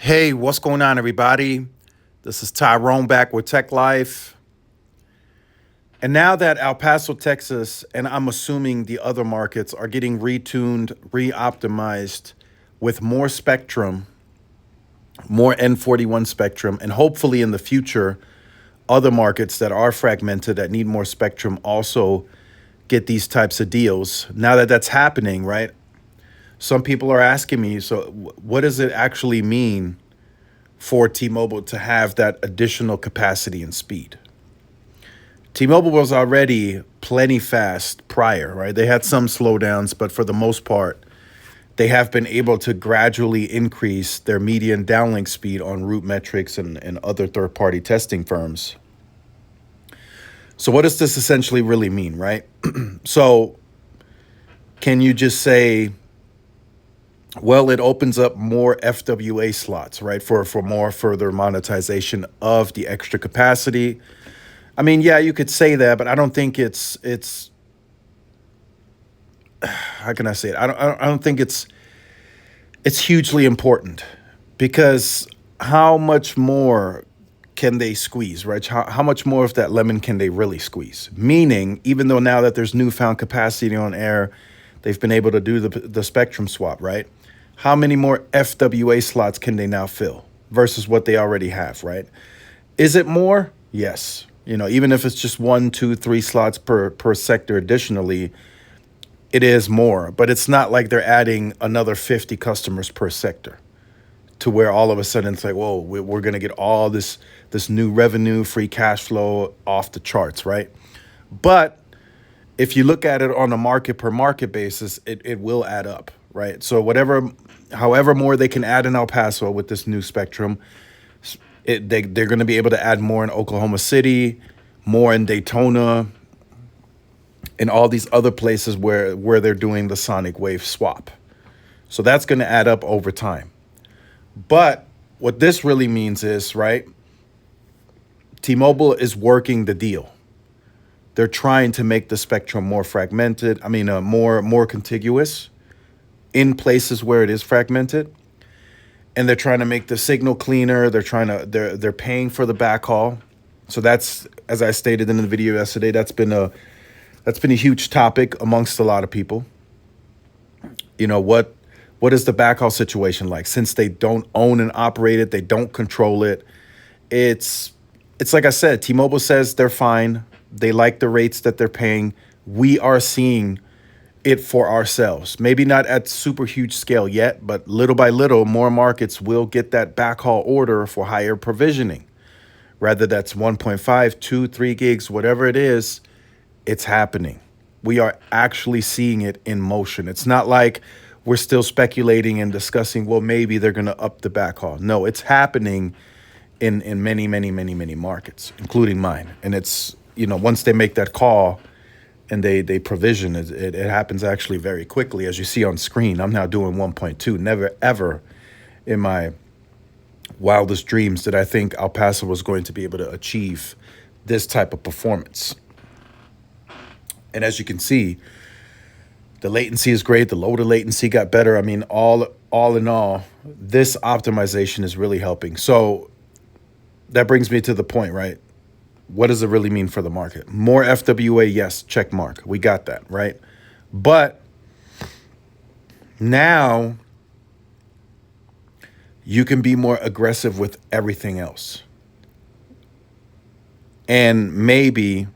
Hey, what's going on, everybody? This is Tyrone back with Tech Life. And now that El Paso, Texas, and I'm assuming the other markets are getting retuned, re optimized with more spectrum, more N41 spectrum, and hopefully in the future, other markets that are fragmented that need more spectrum also get these types of deals. Now that that's happening, right? Some people are asking me, so what does it actually mean for T-Mobile to have that additional capacity and speed? T-Mobile was already plenty fast prior, right? They had some slowdowns, but for the most part, they have been able to gradually increase their median downlink speed on RootMetrics and other third-party testing firms. So what does this essentially really mean, right? So can you just say, well, it opens up more FWA slots, right, for more further monetization of the extra capacity? I mean, yeah, you could say that, but I don't think it's how can I say it? I don't think it's hugely important because how much more can they squeeze, right? How much more of that lemon can they really squeeze? Meaning, even though now that there's newfound capacity on air, they've been able to do the spectrum swap, right? How many more FWA slots can they now fill versus what they already have, right? Is it more? Yes. Even if it's just one, two, three slots per sector additionally, it is more. But it's not like they're adding another 50 customers per sector to where all of a sudden it's like, whoa, we're going to get all this new revenue, free cash flow off the charts, right? But if you look at it on a market per market basis, it will add up, right? So however more they can add in El Paso with this new spectrum, they're going to be able to add more in Oklahoma City, more in Daytona, and all these other places where they're doing the sonic wave swap. So that's going to add up over time. But what this really means is, right, T-Mobile is working the deal. They're trying to make the spectrum more fragmented. I mean, more contiguous in places where it is fragmented, and they're trying to make the signal cleaner. They're paying for the backhaul. So that's, as I stated in the video yesterday, that's been a huge topic amongst a lot of people. What is the backhaul situation like? Since they don't own and operate it, they don't control it. It's like I said, T-Mobile says they're fine. They like the rates that they're paying. We are seeing it for ourselves. Maybe not at super huge scale yet, but little by little, more markets will get that backhaul order for higher provisioning. Whether that's 1.5, 2, 3 gigs, whatever it is, it's happening. We are actually seeing it in motion. It's not like we're still speculating and discussing, well, maybe they're going to up the backhaul. No, it's happening in many, many, many, many markets, including mine. And it's, once they make that call and they provision it, it happens actually very quickly. As you see on screen, I'm now doing 1.2. Never, ever in my wildest dreams did I think El Paso was going to be able to achieve this type of performance. And as you can see, the latency is great. The loader latency got better. I mean, all in all, this optimization is really helping. So that brings me to the point, right? What does it really mean for the market? More FWA, yes, check mark. We got that, right? But now you can be more aggressive with everything else. And maybe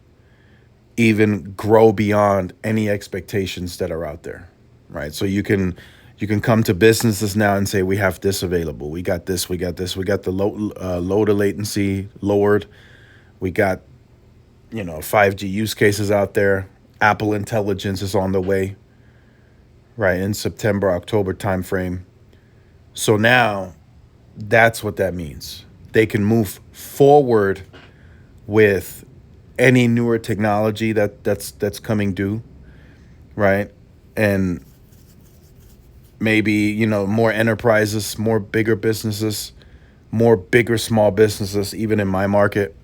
even grow beyond any expectations that are out there, right? So you can come to businesses now and say, we have this available. We got this. We got the loader latency lowered. We got, 5G use cases out there. Apple Intelligence is on the way, right, in September, October timeframe. So now that's what that means. They can move forward with any newer technology that's coming due, right? And maybe, more enterprises, more bigger businesses, more bigger small businesses, even in my market,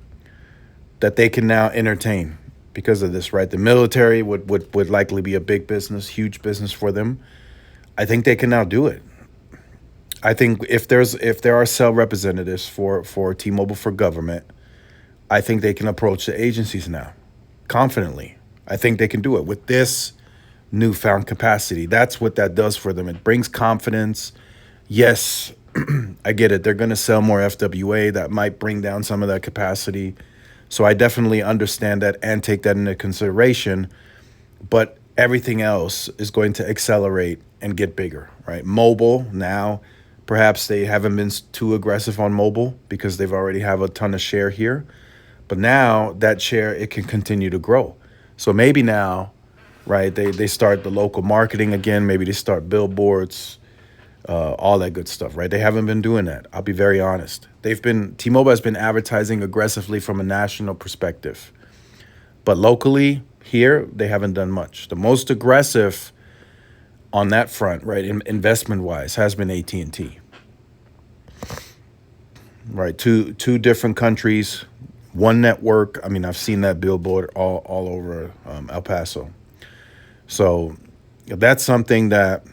that they can now entertain because of this, right? The military would likely be a big business, huge business for them. I think they can now do it. I think if there are cell representatives for T-Mobile for government, I think they can approach the agencies now confidently. I think they can do it with this newfound capacity. That's what that does for them. It brings confidence. Yes, I get it. They're going to sell more FWA. That might bring down some of that capacity. So I definitely understand that and take that into consideration. But everything else is going to accelerate and get bigger, right? Mobile now, perhaps they haven't been too aggressive on mobile because they've already have a ton of share here. But now that share, it can continue to grow. So maybe now, right, they start the local marketing again. Maybe they start billboards, all that good stuff, right? They haven't been doing that. I'll be very honest. T-Mobile has been advertising aggressively from a national perspective. But locally, here, they haven't done much. The most aggressive on that front, right, investment-wise, has been AT&T. Right, two different countries, one network. I mean, I've seen that billboard all over El Paso. So that's something that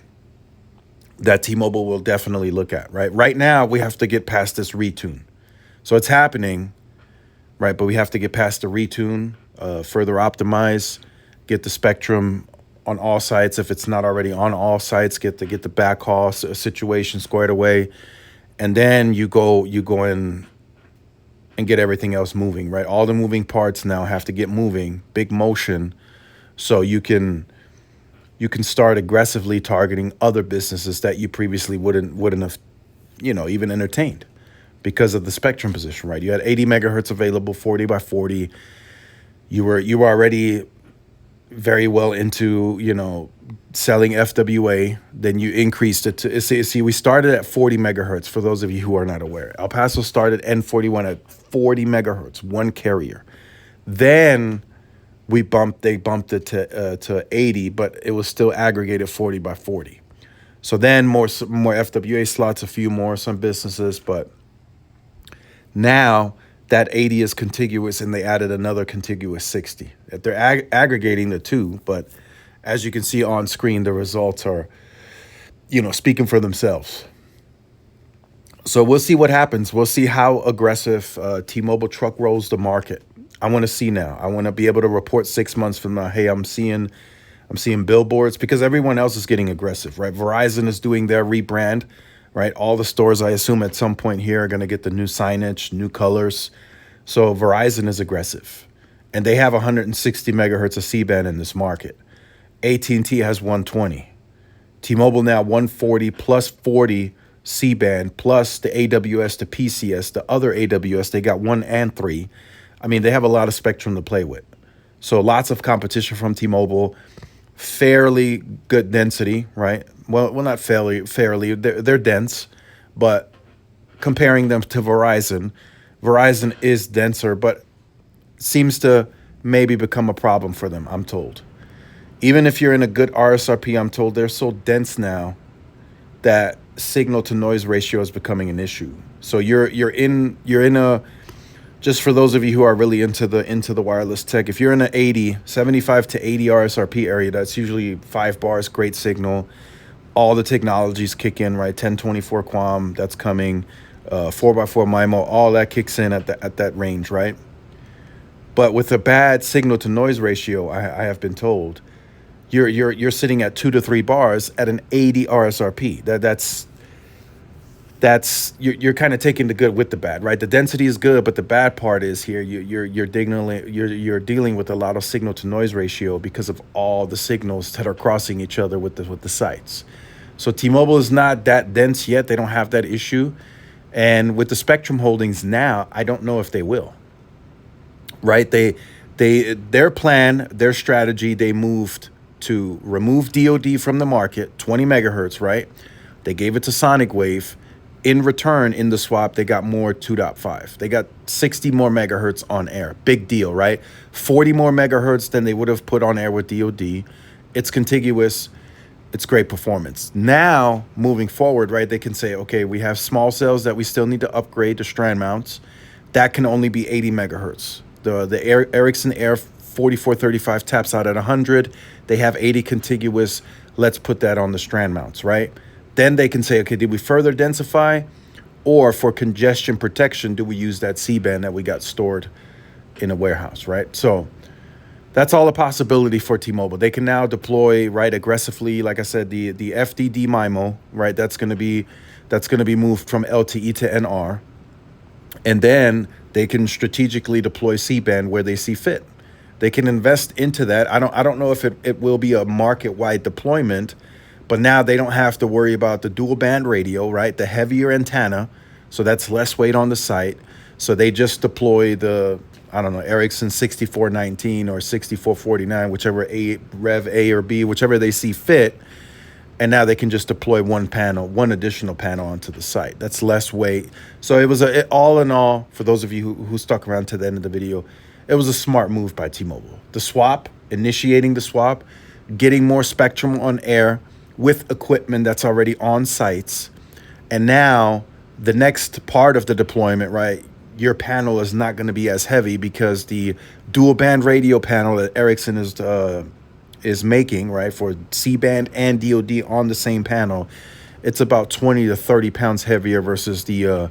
T-Mobile will definitely look at, right? Right now, we have to get past this retune. So it's happening, right? But we have to get past the retune, further optimize, get the spectrum on all sites. If it's not already on all sites, get the backhaul situation squared away. And then you go in and get everything else moving, right? All the moving parts now have to get moving, big motion, so you can start aggressively targeting other businesses that you previously wouldn't have, even entertained because of the spectrum position, right? You had 80 megahertz available, 40 by 40. You were already very well into, selling FWA. Then you increased it to, see, we started at 40 megahertz for those of you who are not aware. El Paso started N41 at 40 megahertz, one carrier. Then they bumped it to 80, but it was still aggregated 40 by 40. So then more FWA slots, a few more, some businesses, but now that 80 is contiguous and they added another contiguous 60. They're aggregating the two, but as you can see on screen, the results are, speaking for themselves. So we'll see what happens. We'll see how aggressive T-Mobile truck rolls the market. I want to see now. I want to be able to report 6 months from now, hey, I'm seeing billboards, because everyone else is getting aggressive, right? Verizon is doing their rebrand, right? All the stores, I assume, at some point here are going to get the new signage, new colors. So Verizon is aggressive, and they have 160 megahertz of C-band in this market. AT&T has 120. T-Mobile now 140 plus 40 C-band plus the AWS to PCS, the other AWS. They got 1 and 3. I mean, they have a lot of spectrum to play with. So lots of competition from T-Mobile. Fairly good density, right? Well, not fairly. They're dense, but comparing them to Verizon is denser, but seems to maybe become a problem for them, I'm told. Even if you're in a good RSRP, I'm told they're so dense now that signal to noise ratio is becoming an issue. So you're in a, just for those of you who are really into the wireless tech, if you're in an 75 to 80 RSRP area, that's usually 5 bars, great signal. All the technologies kick in, right? 1024 QAM, that's coming. 4x4 MIMO, all that kicks in at that range, right? But with a bad signal to noise ratio, I have been told, you're sitting at 2 to 3 bars at an 80 RSRP. That's you're kind of taking the good with the bad, right? The density is good, but the bad part is here you're dealing with a lot of signal to noise ratio because of all the signals that are crossing each other with the sites. So T-Mobile is not that dense yet. They don't have that issue. And with the spectrum holdings now, I don't know if they will. Right? Their plan, their strategy, they moved to remove DoD from the market, 20 megahertz, right? They gave it to Sonic Wave. In return, in the swap, they got more 2.5. They got 60 more megahertz on air. Big deal, right? 40 more megahertz than they would have put on air with DoD. It's contiguous. It's great performance. Now, moving forward, right, they can say, okay, we have small cells that we still need to upgrade to strand mounts. That can only be 80 megahertz. The Ericsson Air 4435 taps out at 100. They have 80 contiguous. Let's put that on the strand mounts, right? Then they can say, okay, did we further densify? Or for congestion protection, do we use that C-band that we got stored in a warehouse, right? So that's all a possibility for T-Mobile. They can now deploy, right, aggressively. Like I said, the FDD MIMO, right, that's going to be moved from LTE to NR. And then they can strategically deploy C-band where they see fit. They can invest into that. I don't know if it will be a market-wide deployment, but now they don't have to worry about the dual band radio, right? The heavier antenna, so that's less weight on the site. So they just deploy the, I don't know, Ericsson 6419 or 6449, whichever Rev A or B, whichever they see fit. And now they can just deploy one additional panel onto the site. That's less weight. So it was all in all, for those of you who stuck around to the end of the video, it was a smart move by T-Mobile. The swap, initiating the swap, getting more spectrum on air with equipment that's already on sites. And now the next part of the deployment, right? Your panel is not going to be as heavy because the dual band radio panel that Ericsson is making, right, for C-band and DoD on the same panel, it's about 20 to 30 pounds heavier versus the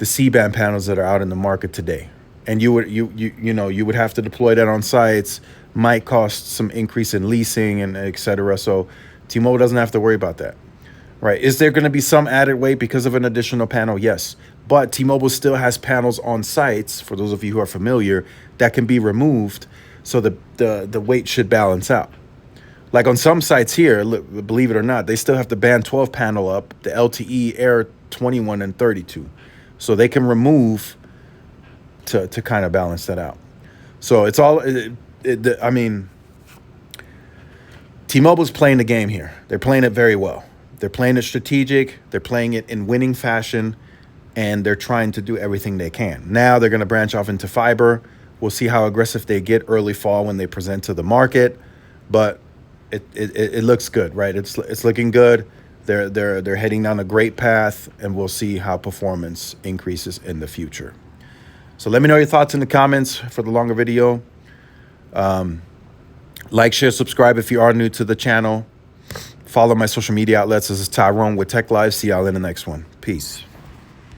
C-band panels that are out in the market today. And you would have to deploy that on sites, might cost some increase in leasing and et cetera. So T-Mobile doesn't have to worry about that, right? Is there going to be some added weight because of an additional panel? Yes. But T-Mobile still has panels on sites, for those of you who are familiar, that can be removed. So the weight should balance out. Like on some sites here, believe it or not, they still have the band 12 panel up, the LTE Air 21 and 32. So they can remove to kind of balance that out. So it's all, I mean, T-Mobile's playing the game here. They're playing it very well. They're playing it strategic. They're playing it in winning fashion, and they're trying to do everything they can. Now they're going to branch off into fiber. We'll see how aggressive they get early fall when they present to the market, but it looks good, right? It's looking good. They're heading down a great path, and we'll see how performance increases in the future. So let me know your thoughts in the comments for the longer video. Like, share, subscribe if you are new to the channel. Follow my social media outlets. This is Tyrone with Tech Live. See y'all in the next one. Peace.